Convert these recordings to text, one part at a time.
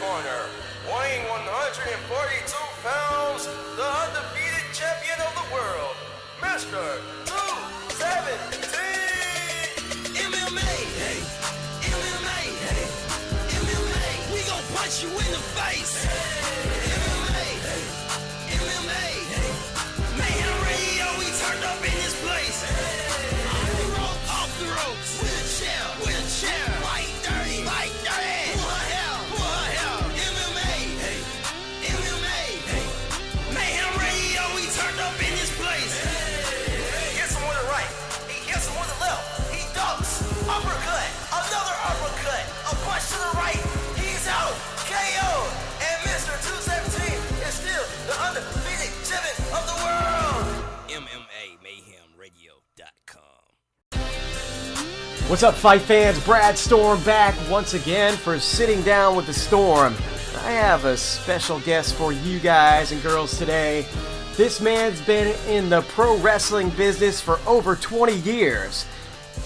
corner, weighing 142 pounds, the undefeated champion of the world, Mr. 217. MMA, hey, MMA, hey, MMA, we gon' punch you in the face. MMA, hey, MMA, hey, Mayhem Radio, we turned up in this place. Off the ropes, with a chair, fight dirty, pour hell, MMA, hey, MMA, hey, Mayhem Radio, we turned up in this place. He hits him with the right, he hits him with the left, he ducks, uppercut, another uppercut, a punch to the right, he's out, KO, and Mr. 217 is still the undefeated champion of the world. MMAMayhemradio.com. What's up, fight fans? Brad Storm back once again for Sitting Down with the Storm. I have a special guest for you guys and girls today. This man's been in the pro wrestling business for over 20 years.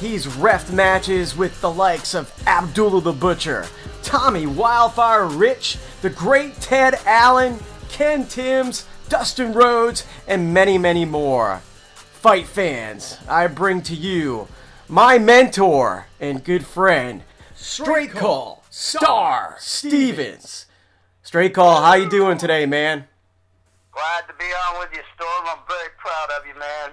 He's reffed matches with the likes of Abdullah the Butcher, Tommy Wildfire Rich, the great Ted Allen, Ken Timms, Dustin Rhodes, and many, many more. Fight fans, I bring to you my mentor and good friend, Straight Call Star Stevens. Straight Call, how you doing today, man? Glad to be on with you, Storm. I'm very proud of you, man.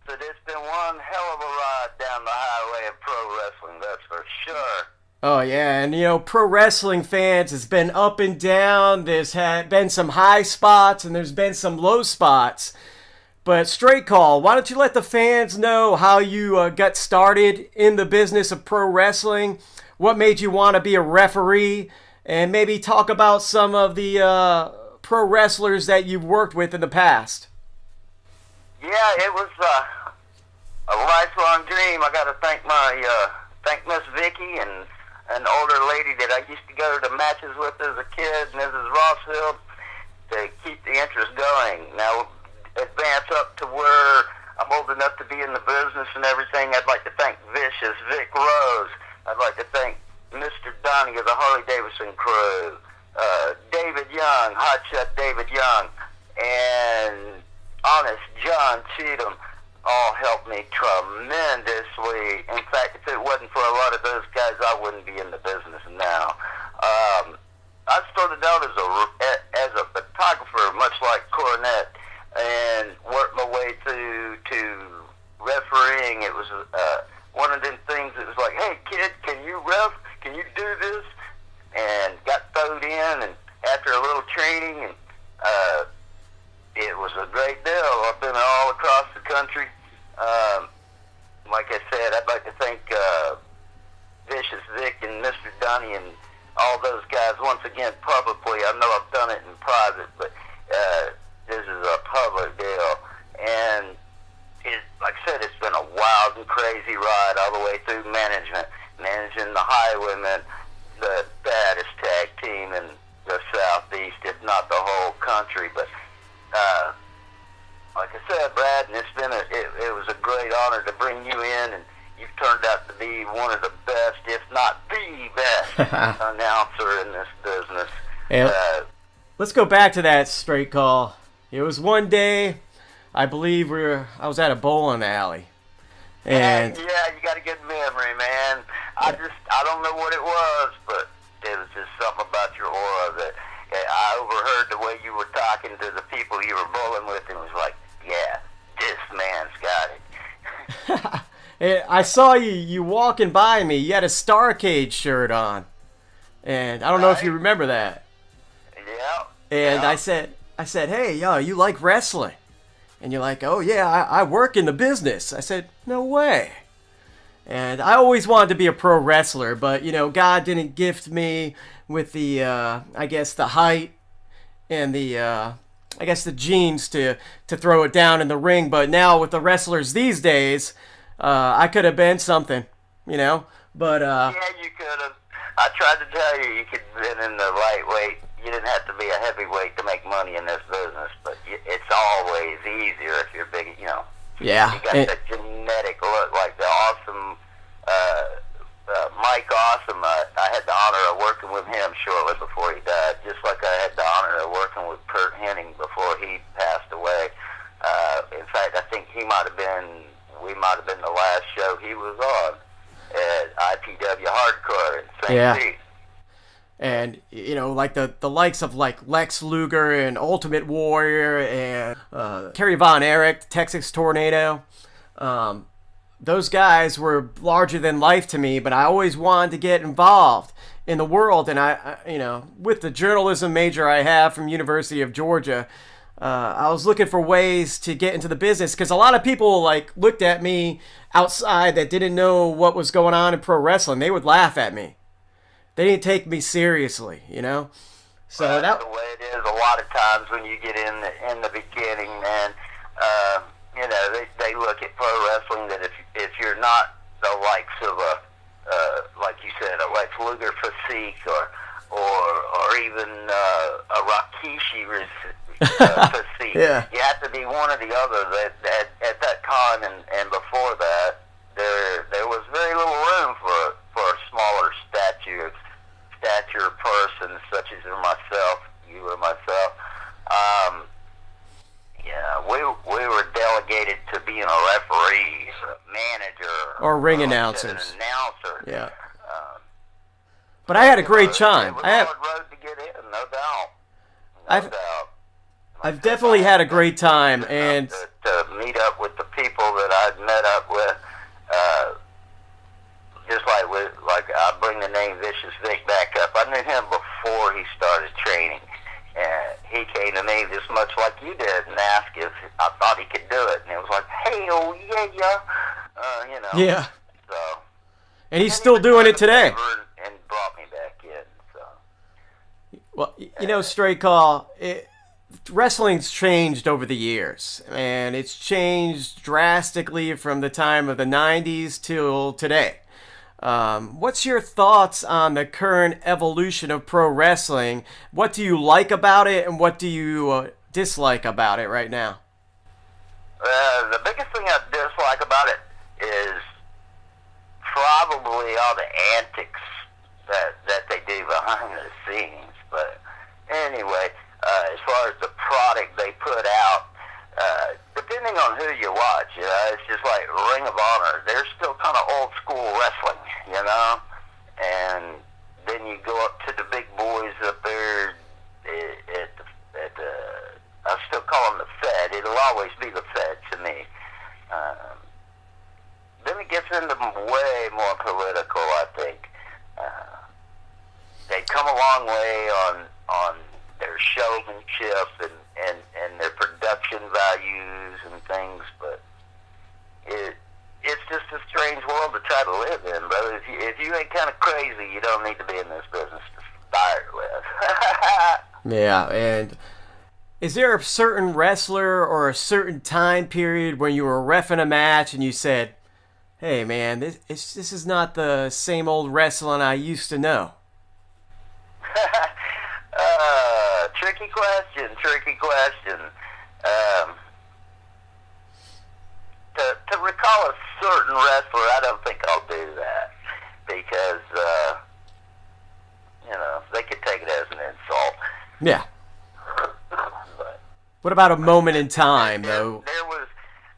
So it's been one hell of a ride down the highway of pro wrestling, that's for sure. Oh yeah, and you know, pro wrestling fans, has been up and down. There's been some high spots and there's been some low spots. But Straight Call, why don't you let the fans know how you got started in the business of pro wrestling, what made you want to be a referee, and maybe talk about some of the pro wrestlers that you've worked with in the past. Yeah, it was a lifelong dream. I got to thank thank Miss Vicky and an older lady that I used to go to matches with as a kid, Mrs. Rossfield, to keep the interest going. Now, advance up to where I'm old enough to be in the business and everything, I'd like to thank Vicious, Vic Rose. I'd like to thank Mr. Donnie of the Harley Davidson crew, David Young, Hotshot David Young, and Honest John Cheatham all helped me tremendously. In fact, if it wasn't for a lot of those guys, I wouldn't be in the business now. I started out as a photographer, much like Cornette, and worked my way through to refereeing. It was one of them things that was like, hey kid, can you ref? Can you do this? And got thrown in, and after a little training, and it was a great deal. I've been all across the country. Like I said, I'd like to thank Vicious Vic and Mr. Donnie and all those guys once again publicly. I know I've done it in private, but this is a public deal, and like I said, it's been a wild and crazy ride all the way through managing the Highwaymen, the baddest tag team in the Southeast, if not the whole country. But like I said, Brad, and it was a great honor to bring you in, and you've turned out to be one of the best, if not the best, announcer in this business. Let's go back to that, Straight Call. It was one day, I believe I was at a bowling alley. And yeah, you got a good memory, man. I don't know what it was, but it was just something about your aura that I overheard the way you were talking to the people you were bowling with, and was like, yeah, this man's got it. I saw you walking by me. You had a Starcade shirt on. And I don't know if you remember that. Yeah. And yeah. I said, hey, yo, you like wrestling? And you're like, oh, yeah, I work in the business. I said, no way. And I always wanted to be a pro wrestler, but, you know, God didn't gift me with the, I guess, the height and the, I guess, the genes to throw it down in the ring. But now with the wrestlers these days, I could have been something, you know. But yeah, you could have. I tried to tell you could have been in the lightweight. You didn't have to be a heavyweight to make money in this business, but it's always easier if you're big, you know. Yeah. You got that genetic look, like the awesome Mike Awesome, I had the honor of working with him shortly before he died, just like I had the honor of working with Kurt Hennig before he passed away. In fact, I think we might have been the last show he was on at IPW Hardcore in St. Pete. And, you know, like the likes of like Lex Luger and Ultimate Warrior and Kerry Von Erich, Texas Tornado. Those guys were larger than life to me, but I always wanted to get involved in the world. And I you know, with the journalism major I have from University of Georgia, I was looking for ways to get into the business, because a lot of people like looked at me outside that didn't know what was going on in pro wrestling. They would laugh at me. They didn't take me seriously, you know. So that's the way it is. A lot of times when you get in the beginning, man, you know, they look at pro wrestling that if you're not the likes of like you said, a Lex Luger physique or even a Rikishi physique, you have to be one or the other. That at that time and before that, there was very little room for a smaller stature person such as you or myself. We were delegated to being a referee, a manager, or ring announcers. An announcer. Yeah. But I had a great time. It was a hard road to get in, no doubt. I've definitely had a great time, and to meet up with the people that I'd met up with, just like I bring the name Vicious Vic back up. I knew him before he started training, and he came to me just much like you did and asked if I thought he could do it, and it was like, hell yeah, you know. Yeah. So. And he's still doing it today. And brought me back in. So. Well, you know, Straight Call, wrestling's changed over the years, and it's changed drastically from the time of the 90s till today. What's your thoughts on the current evolution of pro wrestling? What do you like about it, and what do you dislike about it right now? The biggest thing I dislike about it is probably all the antics that they do behind the scenes. But anyway, as far as the product they put out, depending on who you watch, you know, it's just like Ring of Honor. They're still kind of old school wrestling, you know. And then you go up to the big boys up there at the I still call them the Fed. It'll always be the Fed to me. Then it gets into way more political, I think. They've come a long way on their showmanship and their production values and things, but it's just a strange world to try to live in, brother. If you ain't kind of crazy, you don't need to be in this business to start with. Yeah, and is there a certain wrestler or a certain time period when you were reffing a match and you said, hey man, this is not the same old wrestling I used to know? Tricky question. To recall a certain wrestler, I don't think I'll do that, because you know, they could take it as an insult. Yeah. But what about a moment in time, though?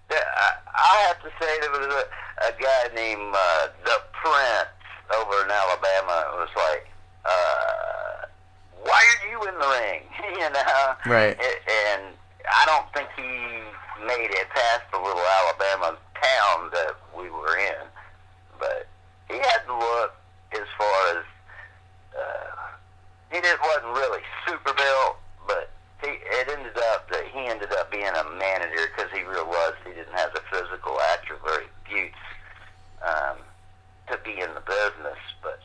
I have to say there was a guy named the Prince over in Alabama. It was like, why are you in the ring? You know? Right. And I don't think he made it past the little Alabama town that we were in. But he had the look as far as, he wasn't really super built, but it ended up that he ended up being a manager because he realized he didn't have the physical attributes to be in the business. But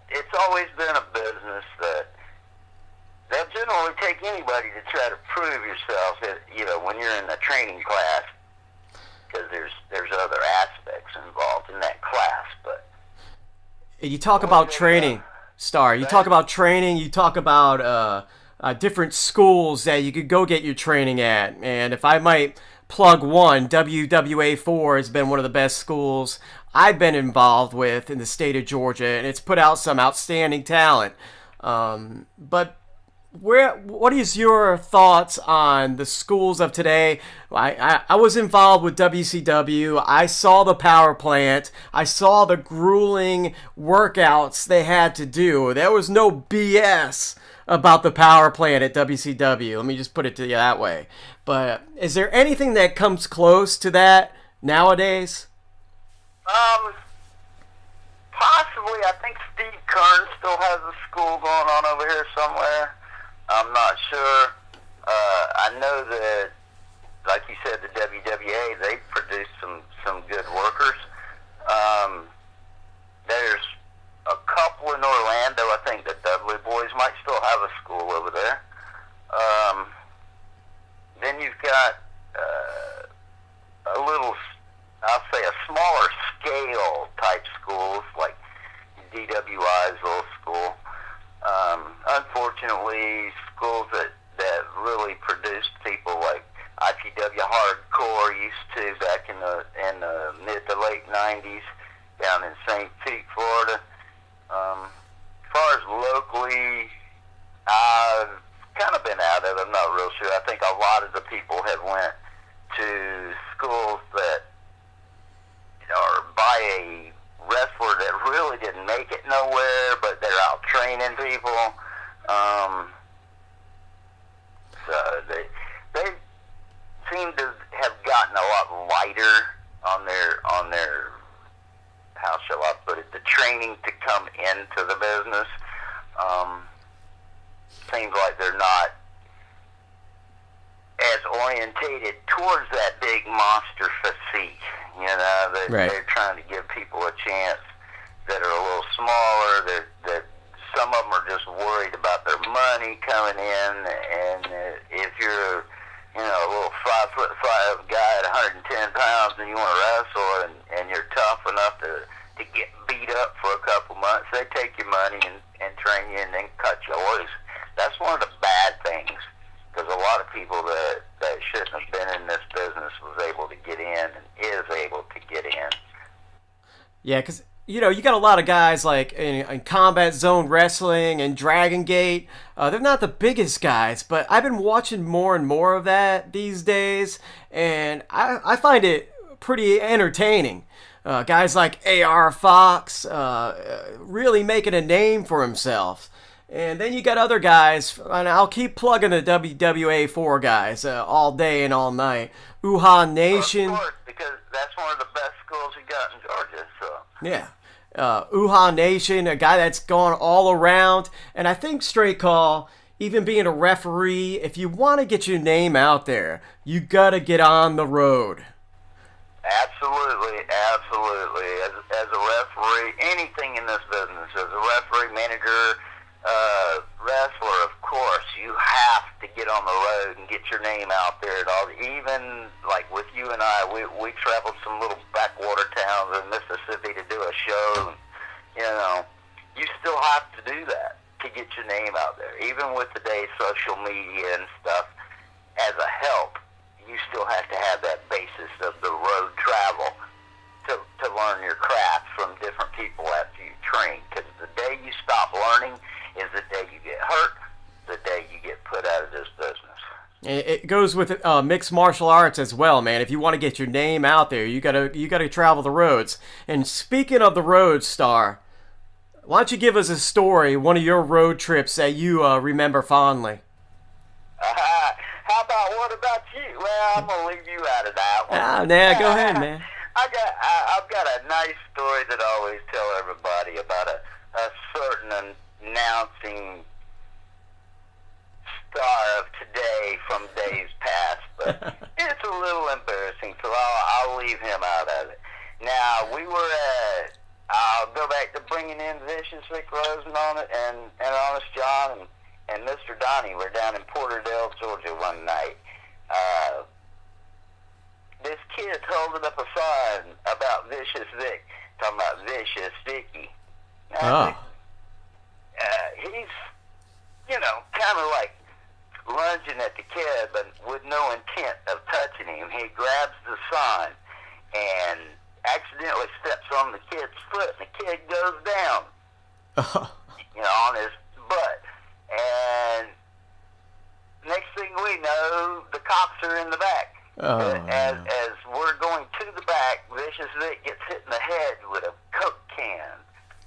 it's always been a business that they'll generally take anybody to try to prove yourself, you know, when you're in a training class, because there's other aspects involved in that class. But you talk about training, Star. You talk about training. You talk about different schools that you could go get your training at. And if I might plug one, WWA4 has been one of the best schools I've been involved with in the state of Georgia, and it's put out some outstanding talent. But what is your thoughts on the schools of today? I was involved with WCW. I saw the power plant. I saw the grueling workouts they had to do. There was no BS about the power plant at WCW. Let me just put it to you that way. But is there anything that comes close to that nowadays? Possibly. I think Steve Kern still has a school going on over here somewhere. I'm not sure. I know that, like you said, the WWA, they produce some good workers. There's a couple in Orlando. I think the Dudley boys might still have a school over there. Then you've got a little, I'll say, a smaller scale type schools like DWI's little school. Unfortunately, schools that really produced people like IPW Hardcore used to back in the mid to late 90s down in St. Pete, Florida. As far as locally, I've kind of been out of it. I'm not real sure. I think a lot of the people have went to schools that are by a wrestler that really didn't make it nowhere, but they're out training people. So they seem to have gotten a lot lighter on their how shall I put it, the training to come into the business. Seems like they're not as orientated towards that big monster physique. They're trying to give people a chance that are a little smaller, that some of them are just worried about their money coming in, and if you're, a little 5'5" guy at 110 pounds and you want to wrestle and you're tough enough to get beat up for a couple months, they take your money and train you and then cut you loose. That's one of the bad things, because a lot of people that shouldn't have been in this business was able to get in and is able to get in. Yeah, because, you got a lot of guys like in Combat Zone Wrestling and Dragon Gate. They're not the biggest guys, but I've been watching more and more of that these days, and I find it pretty entertaining. Guys like A.R. Fox really making a name for himself. And then you got other guys, and I'll keep plugging the WWA 4 guys all day and all night. Uha Nation. Of course, because that's one of the best schools you got in Georgia. So. Yeah. Uha Nation, a guy that's gone all around. And I think, Straight Call, even being a referee, if you want to get your name out there, you got to get on the road. Absolutely. As a referee, anything in this business, as a referee, manager, wrestler, of course, you have to get on the road and get your name out there at all. Even like with you and I, we traveled some little backwater towns in Mississippi to do a show. And, you still have to do that to get your name out there. Even with today's social media and stuff, as a help, you still have to have that basis of the road travel to learn your craft from different people after you train. Because the day you stop learning is the day you get hurt, the day you get put out of this business. It goes with mixed martial arts as well, man. If you want to get your name out there, you gotta travel the roads. And speaking of the roads, Star, why don't you give us a story, one of your road trips that you remember fondly? How about, what about you? Well, I'm gonna leave you out of that one. Go ahead, man. I've got a nice story that I always tell everybody about a certain announcing star of today from days past, but it's a little embarrassing, so I'll leave him out of it. Now, I'll go back to bringing in Vicious Vic Rosen and Honest John and Mr. Donnie. We're down in Porterdale, Georgia one night. This kid's holding up a sign about Vicious Vic, talking about Vicious Vicky. He's, kind of like lunging at the kid, but with no intent of touching him. He grabs the sign, and accidentally steps on the kid's foot, and the kid goes down, on his butt. And next thing we know, the cops are in the back. As we're going to the back, Vicious Vic gets hit in the head with a Coke can,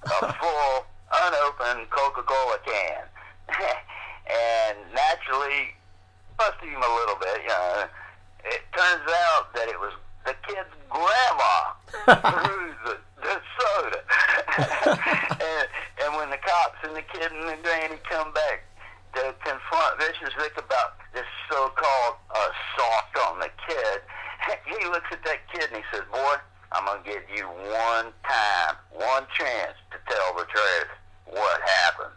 a full, unopened Coca-Cola can. And naturally, busted him a little bit. It turns out that it was the kid's grandma threw the soda. and when the cops and the kid and the granny come back to confront Vicious Vic about this so-called assault on the kid, he looks at that kid and he says, "Boy, I'm going to give you one chance to tell the truth. What happened?"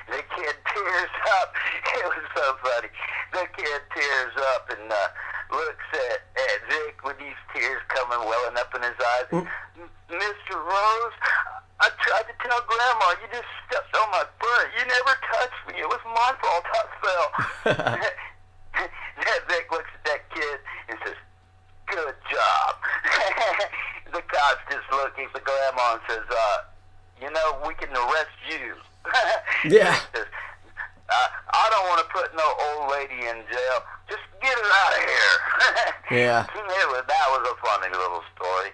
The kid tears up. It was so funny. The kid tears up and looks at Vic with these tears coming welling up in his eyes. "Mr. Rose, I tried to tell Grandma you just stepped on my butt. You never touched me. It was my fault I fell." Vic looks at that kid and says, "Good job." The cops just look at the grandma and says, "We can arrest you." Yeah. "I don't want to put no old lady in jail. Just get her out of here." Yeah. That was a funny little story.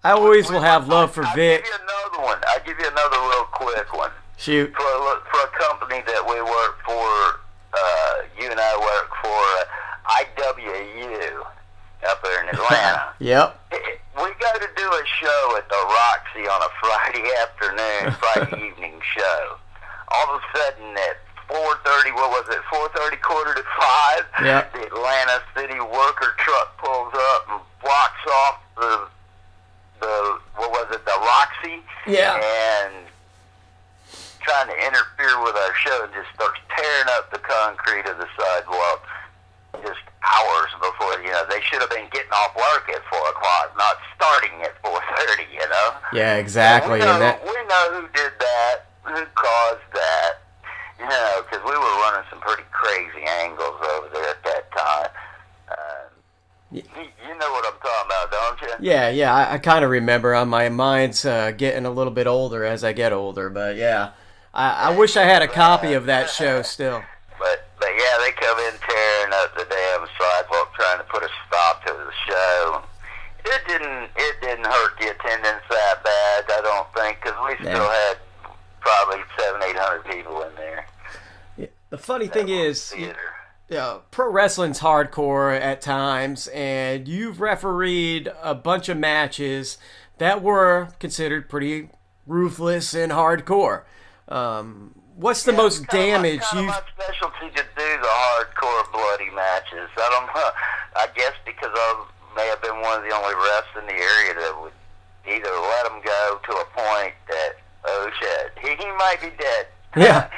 I always will have love for Vic. I'll give you another one. I'll give you another real quick one. Shoot. For a company that we work for, you and I work for IWU up there in Atlanta. Yep. We go to do a show at the Roxy on a Friday afternoon, Friday evening show. All of a sudden at 4:30, 4:30, 4:45, yep. The Atlanta City worker truck pulls up and blocks off the Roxy? Yeah. And trying to interfere with our show and just starts tearing up the concrete of the sidewalk just hours before, they should have been getting off work at 4 o'clock, not starting at 4:30, Yeah, exactly. We know who did that, who caused that, because we were running some pretty crazy angles over there at that time. You know what I'm talking about, don't you? Yeah, I kind of remember. My mind's getting a little bit older as I get older, but yeah. I wish I had a copy of that show still. But yeah, they come in tearing up the damn sidewalk trying to put a stop to the show. It didn't hurt the attendance that bad, I don't think, because we still had probably 700-800 people in there. Yeah. The funny thing is, pro wrestling's hardcore at times, and you've refereed a bunch of matches that were considered pretty ruthless and hardcore. What's the most damage you've... It's kind of my specialty to do the hardcore bloody matches. I don't know. I guess because I may have been one of the only refs in the area that would either let him go to a point that, oh shit, he might be dead. Yeah.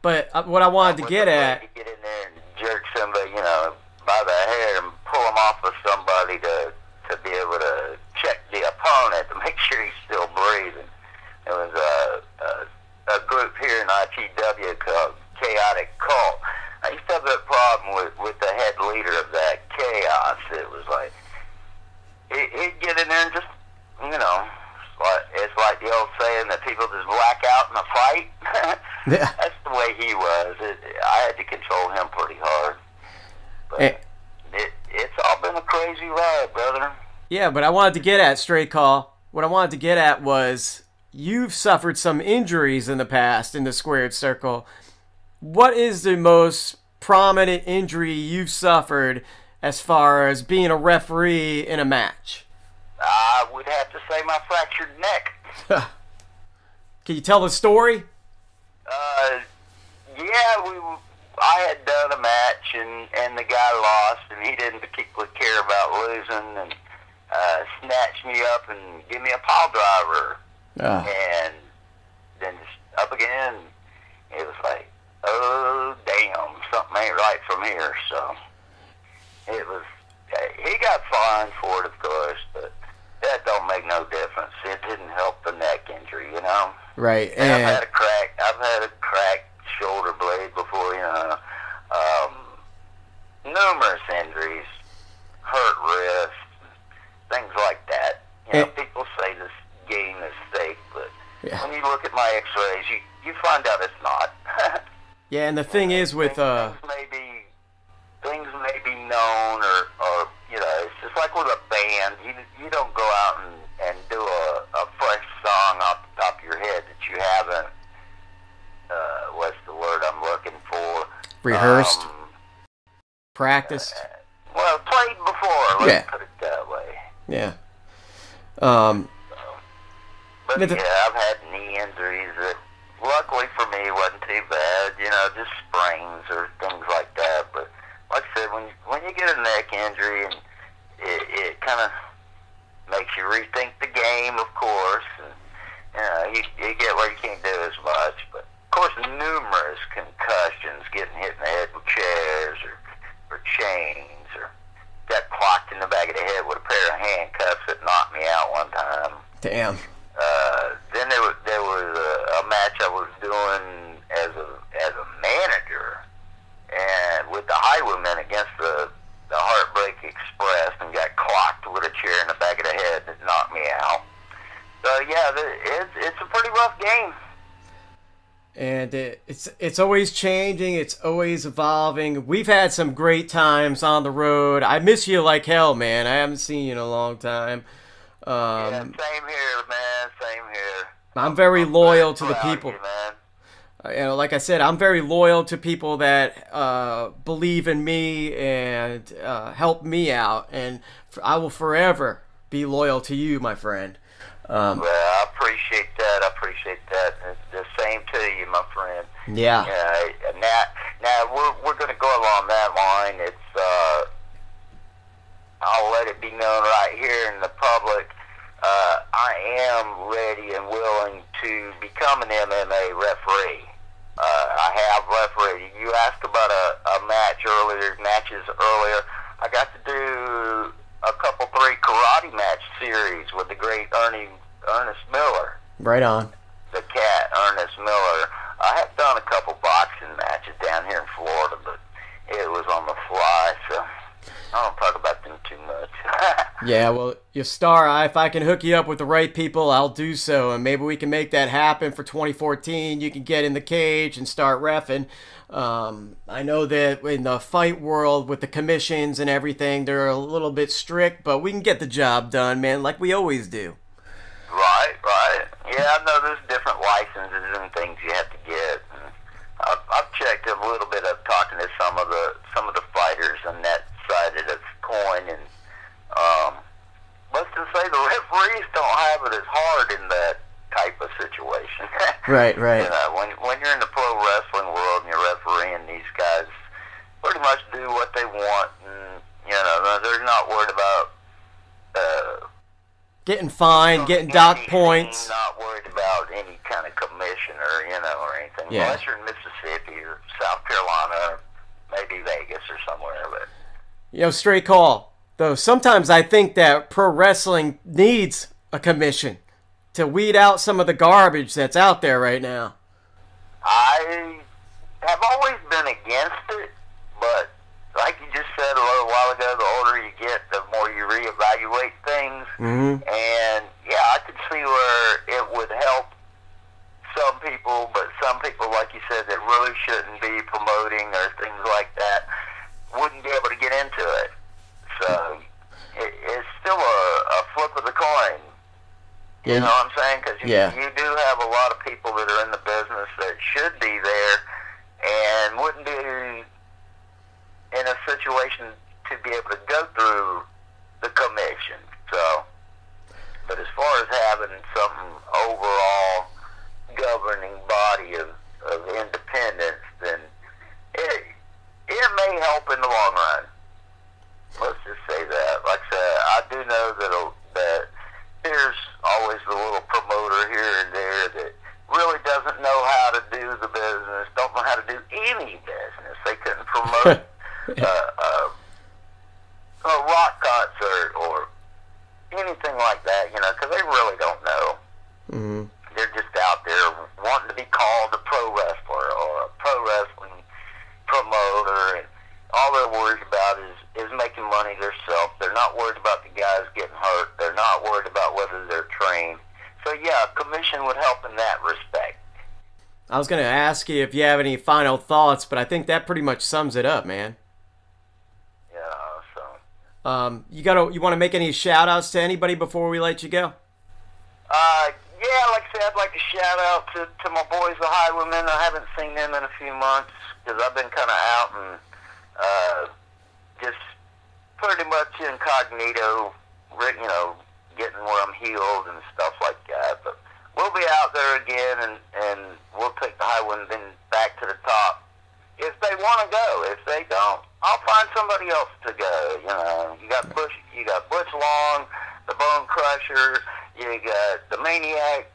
But what I wanted to get at... To get in there and jerk somebody, by the hair and pull him off of somebody to be able to check the opponent to make sure he's still breathing. It was a group here in ITW called Chaotic Cult. I used to have that problem with the head leader of that Chaos. It was like, he'd get in there and just, it's like the old saying that people just black out in a fight. Yeah. That's the way he was. I had to control him pretty hard. But it's all been a crazy ride, brother. Yeah, but I wanted to get at, Straight Call, what I wanted to get at was you've suffered some injuries in the past in the Squared Circle. What is the most prominent injury you've suffered as far as being a referee in a match? I would have to say my fractured neck. Can you tell the story? Yeah, I had done a match and the guy lost, and he didn't particularly care about losing, and snatched me up and gave me a pile driver. And then just up again, it was like, oh damn, something ain't right from here. So it was, he got fined for it, of course, but that don't make no difference. It didn't help the neck injury, Right. And I've had a cracked shoulder blade before, numerous injuries, hurt wrist, Yeah. when you look at my X-rays, you find out it's not. Yeah, and the thing is with things may be known, or it's just like with a band. You don't go out and do a fresh song off the top of your head that you haven't. What's the word I'm looking for? rehearsed, practiced. Well, played before. Let's put it that way. Yeah. But I've had knee injuries that, luckily for me, wasn't too bad. Just sprains or things like that. But like I said, when you get a neck injury, and it kind of makes you rethink the game, of course. And, you get where you can't do as much. But of course, numerous concussions, getting hit in the head with chairs or chains, or got clocked in the back of the head with a pair of handcuffs that knocked me out one time. Damn. Then there was a match I was doing as a manager, and with the Highwaymen against the Heartbreak Express, and got clocked with a chair in the back of the head that knocked me out. So yeah, it's a pretty rough game. And it's always changing. It's always evolving. We've had some great times on the road. I miss you like hell, man. I haven't seen you in a long time. Yeah, same here, man. Same here. I'm very loyal to the Proud of people. you, man. Like I said, I'm very loyal to people that believe in me and help me out. And I will forever be loyal to you, my friend. Well, I appreciate that. It's the same to you, my friend. Yeah. Now we're going to go along that line. It's I'll let it be known right here in the public. I am ready and willing to become an MMA referee. I have refereed. You asked about matches earlier. I got to do a couple, 3 karate match series with the great Ernest Miller. Right on. The cat, Ernest Miller. I have done a couple boxing matches down here in Florida, but it was on the fly, so I don't talk about them too much. Yeah, well, if I can hook you up with the right people, I'll do so, and maybe we can make that happen for 2014. You can get in the cage and start reffing. I know that in the fight world with the commissions and everything, they're a little bit strict, but we can get the job done, man, like we always do. Right. Yeah, I know there's different licenses and things you have to get. And I've checked a little bit of talking to some of the fighters on that side of the coin, and let's just say the referees don't have it as hard in that type of situation. Right. When you're in the pro wrestling world and you're refereeing, these guys pretty much do what they want, and they're not worried about getting fined, getting dock points. Not worried about any kind of commission or anything. Yeah. Unless you're in Mississippi or South Carolina or maybe Vegas or somewhere, but straight call. Though sometimes I think that pro wrestling needs a commission to weed out some of the garbage that's out there right now. I have always been against it, but like you just said a little while ago, the older you get, the more you reevaluate things. Mm-hmm. And yeah, I could see where it would help some people, but some people, like you said, that really shouldn't be promoting or things like that, wouldn't be able to get into it. So it's still a flip of the coin. You know what I'm saying? Because you do have a lot of people that are in the business that should be there and wouldn't be in a situation to be able to go through the commission. So, but as far as having some overall governing body of independence, then it may help in the long run. Let's just say that. Like I said, I do know that there's always the little promoter here and there that really doesn't know how to do the business, don't know how to do any business. They couldn't promote a rock concert or anything like that, because they really don't know. Mm-hmm. They're just out there wanting to be called a pro wrestler or a pro wrestling promoter, and all they're worried about is making money themselves. They're not worried about the guys getting hurt. They're not worried about whether they're trained. So yeah, commission would help in that respect. I was going to ask you if you have any final thoughts, but I think that pretty much sums it up, man. Yeah, so. You want to make any shout outs to anybody before we let you go? Yeah, like I said, I'd like to shout out to my boys, the Highwaymen. I haven't seen them in a few months because I've been kind of out and just pretty much incognito, you know, getting where I'm healed and stuff like that. But we'll be out there again, and we'll take the Highwaymen back to the top. If they want to go, if they don't, I'll find somebody else to go. You know, you got Butch Long, the Bone Crusher. You got the Maniac.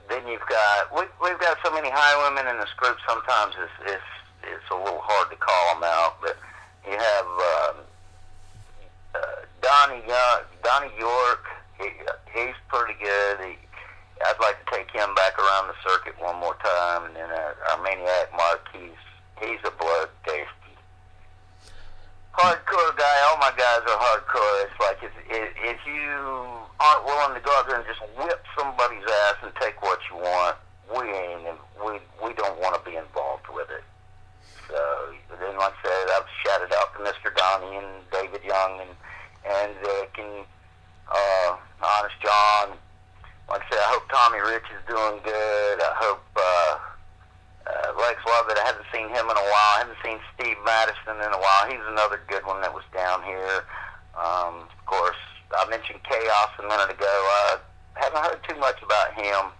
Then you've got we've got so many Highwaymen in this group. Sometimes it's a little hard to call them out. But you have Donnie York. He's pretty good. I'd like to take him back around the circuit one more time. And then our Maniac Mark, he's a bloodthirsty hardcore guy. All my guys are hardcore. It's like if you aren't willing to go out there and just whip somebody's ass and take what you want, we don't want to be involved with it. So then, like I said, I've shouted out to Mr. Donnie and David Young and Vic and Honest John. Like I said, I hope Tommy Rich is doing good. I hope Lex Lovett, I haven't seen him in a while. I haven't seen Steve Madison in a while. He's another good one that was down here. Of course, I mentioned Chaos a minute ago. I haven't heard too much about him.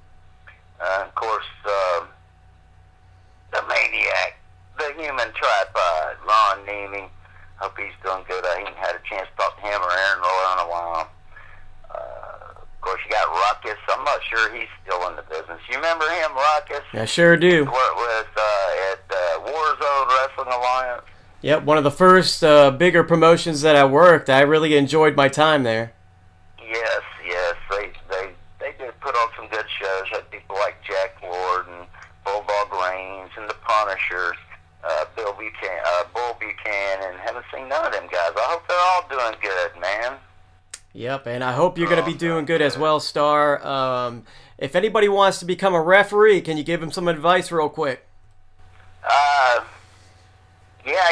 Of course, the Maniac, the Human Tripod, Ron Nemi. Hope he's doing good. I ain't had a chance to talk to him or Aaron Roy in a while. Of course, you got Ruckus. I'm not sure he's still in the business. You remember him, Ruckus? I sure do. He worked with at Warzone Wrestling Alliance. Yep, one of the first bigger promotions that I worked. I really enjoyed my time there. Yes. They did put on some good shows. Had people like Jack Ward and Bulldog Reigns and The Punisher, Bull Buchanan. Haven't seen none of them guys. I hope they're all doing good, man. Yep, and I hope you're going to be doing good as well, Star. If anybody wants to become a referee, can you give them some advice real quick? Yeah,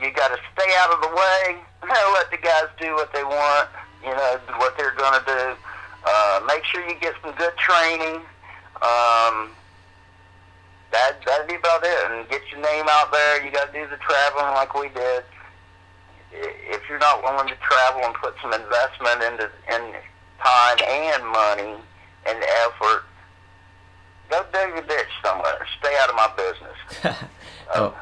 you got to stay out of the way. Let the guys do what they want, you know, what they're going to do. Make sure you get some good training. That'd be about it. And get your name out there. You got to do the traveling like we did. If you're not willing to travel and put some investment in time and money and effort, go dig a ditch somewhere. Stay out of my business. Well,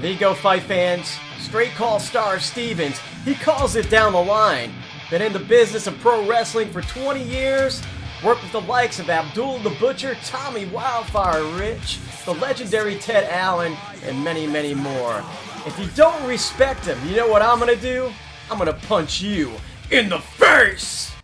there you go, Fight fans. Straight Call Star Stevens. He calls it down the line. Been in the business of pro wrestling for 20 years. Worked with the likes of Abdul the Butcher, Tommy Wildfire Rich, the legendary Ted Allen, and many, many more. If you don't respect him, you know what I'm going to do? I'm going to punch you in the face!